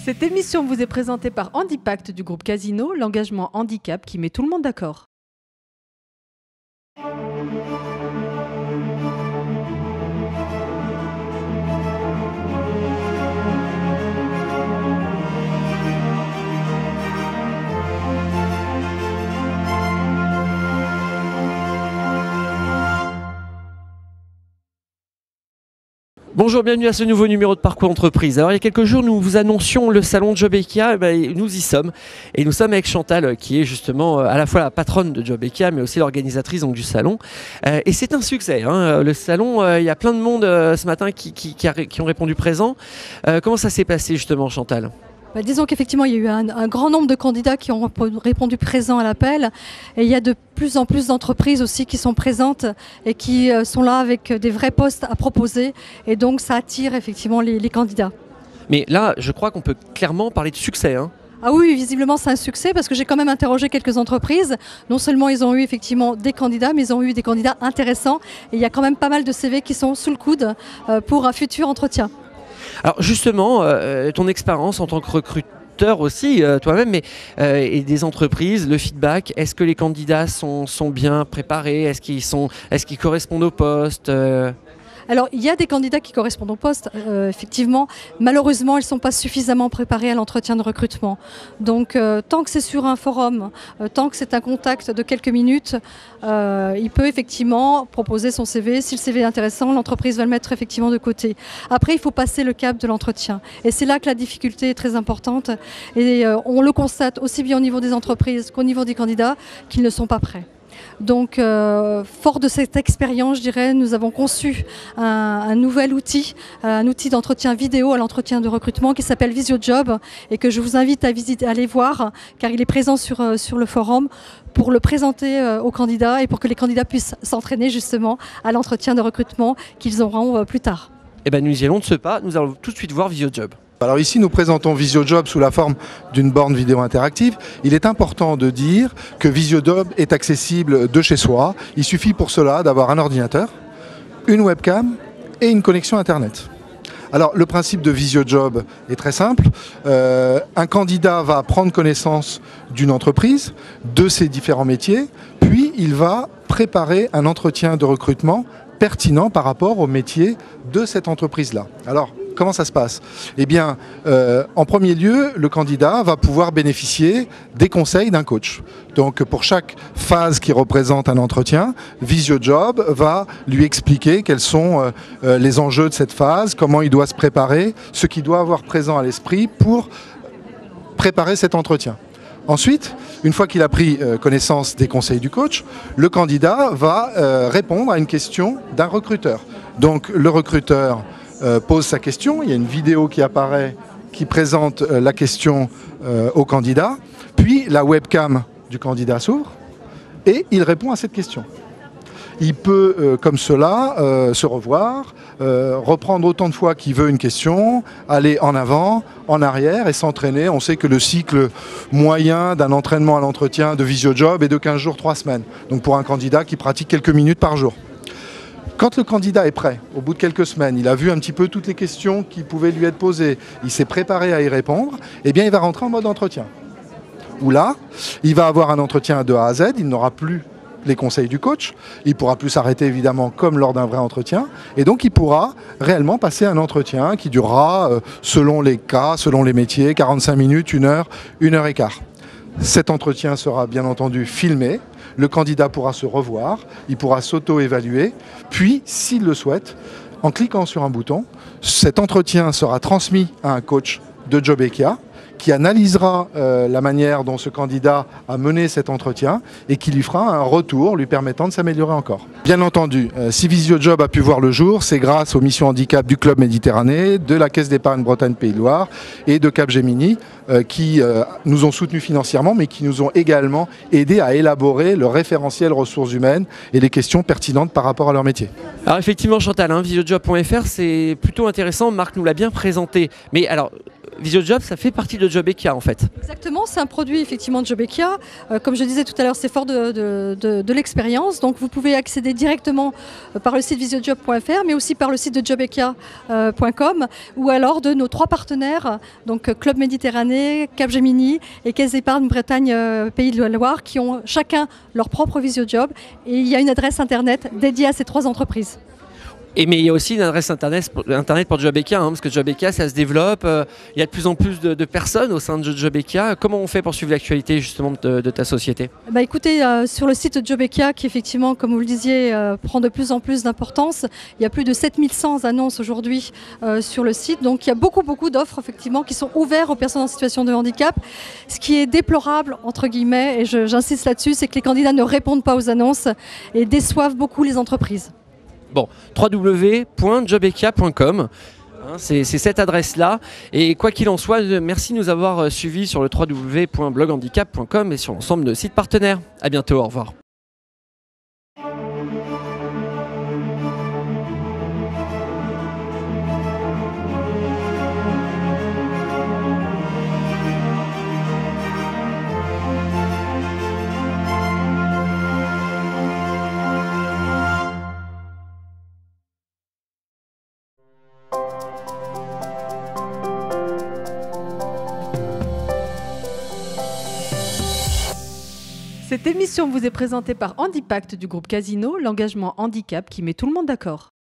Cette émission vous est présentée par Handipact du groupe Casino, l'engagement handicap qui met tout le monde d'accord. Bonjour, bienvenue à ce nouveau numéro de Parcours Entreprise. Alors il y a quelques jours, nous vous annoncions le salon Jobeckia. Nous y sommes. Et nous sommes avec Chantal, qui est justement à la fois la patronne de Jobeckia, mais aussi l'organisatrice donc, du salon. Et c'est un succès. Hein. Le salon, il y a plein de monde ce matin qui ont répondu présent. Comment ça s'est passé justement, Chantal ? Disons qu'effectivement, il y a eu un grand nombre de candidats qui ont répondu présent à l'appel. Et il y a de plus en plus d'entreprises aussi qui sont présentes et qui sont là avec des vrais postes à proposer. Et donc, ça attire effectivement les candidats. Mais là, je crois qu'on peut clairement parler de succès. Hein. Ah oui, visiblement, c'est un succès parce que j'ai quand même interrogé quelques entreprises. Non seulement ils ont eu effectivement des candidats, mais ils ont eu des candidats intéressants. Et il y a quand même pas mal de CV qui sont sous le coude pour un futur entretien. Alors justement, ton expérience en tant que recruteur aussi, toi-même, mais et des entreprises, le feedback, est-ce que les candidats sont bien préparés, est-ce qu'ils correspondent au poste Alors, il y a des candidats qui correspondent au poste, effectivement. Malheureusement, ils ne sont pas suffisamment préparés à l'entretien de recrutement. Donc, tant que c'est sur un forum, tant que c'est un contact de quelques minutes, il peut effectivement proposer son CV. Si le CV est intéressant, l'entreprise va le mettre effectivement de côté. Après, il faut passer le cap de l'entretien. Et c'est là que la difficulté est très importante. Et on le constate aussi bien au niveau des entreprises qu'au niveau des candidats qu'ils ne sont pas prêts. Donc, fort de cette expérience, je dirais, nous avons conçu un nouvel outil, un outil d'entretien vidéo à l'entretien de recrutement qui s'appelle VisioJob et que je vous invite à visiter, à aller voir, car il est présent sur le forum pour le présenter aux candidats et pour que les candidats puissent s'entraîner justement à l'entretien de recrutement qu'ils auront plus tard. Eh bien, nous y allons de ce pas, nous allons tout de suite voir VisioJob. Alors ici, nous présentons VisioJob sous la forme d'une borne vidéo interactive. Il est important de dire que VisioJob est accessible de chez soi. Il suffit pour cela d'avoir un ordinateur, une webcam et une connexion Internet. Alors le principe de VisioJob est très simple. Un candidat va prendre connaissance d'une entreprise, de ses différents métiers, puis il va préparer un entretien de recrutement pertinent par rapport au métier de cette entreprise-là. Alors, comment ça se passe ? Eh bien, en premier lieu, le candidat va pouvoir bénéficier des conseils d'un coach. Donc, pour chaque phase qui représente un entretien, VisioJob va lui expliquer quels sont les enjeux de cette phase, comment il doit se préparer, ce qu'il doit avoir présent à l'esprit pour préparer cet entretien. Ensuite, une fois qu'il a pris connaissance des conseils du coach, le candidat va répondre à une question d'un recruteur. Donc, le recruteur pose sa question, il y a une vidéo qui apparaît qui présente la question au candidat, puis la webcam du candidat s'ouvre et il répond à cette question. Il peut, comme cela, se revoir, reprendre autant de fois qu'il veut une question, aller en avant, en arrière et s'entraîner. On sait que le cycle moyen d'un entraînement à l'entretien de VisioJob est de 15 jours, 3 semaines. Donc pour un candidat qui pratique quelques minutes par jour. Quand le candidat est prêt, au bout de quelques semaines, il a vu un petit peu toutes les questions qui pouvaient lui être posées, il s'est préparé à y répondre, eh bien il va rentrer en mode entretien. Où là, il va avoir un entretien de A à Z, il n'aura plus les conseils du coach, il pourra plus s'arrêter évidemment comme lors d'un vrai entretien, et donc il pourra réellement passer un entretien qui durera, selon les cas, selon les métiers, 45 minutes, 1 heure, 1 heure et quart. Cet entretien sera bien entendu filmé, le candidat pourra se revoir, il pourra s'auto-évaluer, puis, s'il le souhaite, en cliquant sur un bouton, cet entretien sera transmis à un coach de Jobeckia qui analysera la manière dont ce candidat a mené cet entretien et qui lui fera un retour lui permettant de s'améliorer encore. Bien entendu, si VisioJob a pu voir le jour, c'est grâce aux missions handicap du Club Méditerranée, de la Caisse d'épargne Bretagne-Pays de Loire et de Capgemini qui nous ont soutenus financièrement mais qui nous ont également aidés à élaborer le référentiel ressources humaines et les questions pertinentes par rapport à leur métier. Alors effectivement Chantal, VisioJob.fr c'est plutôt intéressant, Marc nous l'a bien présenté. Mais alors, VisioJob, ça fait partie de Jobekia en fait. Exactement, c'est un produit effectivement de Jobekia. Comme je disais tout à l'heure, c'est fort de l'expérience. Donc vous pouvez accéder directement par le site visiojob.fr, mais aussi par le site de jobekia.com ou alors de nos 3 partenaires, donc Club Méditerranée, Capgemini et Caisse d'épargne Bretagne Pays de la Loire, qui ont chacun leur propre VisioJob. Et il y a une adresse internet dédiée à ces 3 entreprises. Mais il y a aussi une adresse internet pour Jobekia, parce que Jobekia, ça se développe. Il y a de plus en plus de personnes au sein de Jobekia. Comment on fait pour suivre l'actualité justement de ta société? Écoutez, sur le site de Jobekia, qui effectivement, comme vous le disiez, prend de plus en plus d'importance, il y a plus de 7100 annonces aujourd'hui sur le site. Donc il y a beaucoup d'offres effectivement qui sont ouvertes aux personnes en situation de handicap. Ce qui est déplorable, entre guillemets, et j'insiste là-dessus, c'est que les candidats ne répondent pas aux annonces et déçoivent beaucoup les entreprises. Bon, www.jobekia.com, c'est cette adresse-là. Et quoi qu'il en soit, merci de nous avoir suivis sur le www.bloghandicap.com et sur l'ensemble de sites partenaires. À bientôt, au revoir. Cette émission vous est présentée par Handipact du groupe Casino, l'engagement handicap qui met tout le monde d'accord.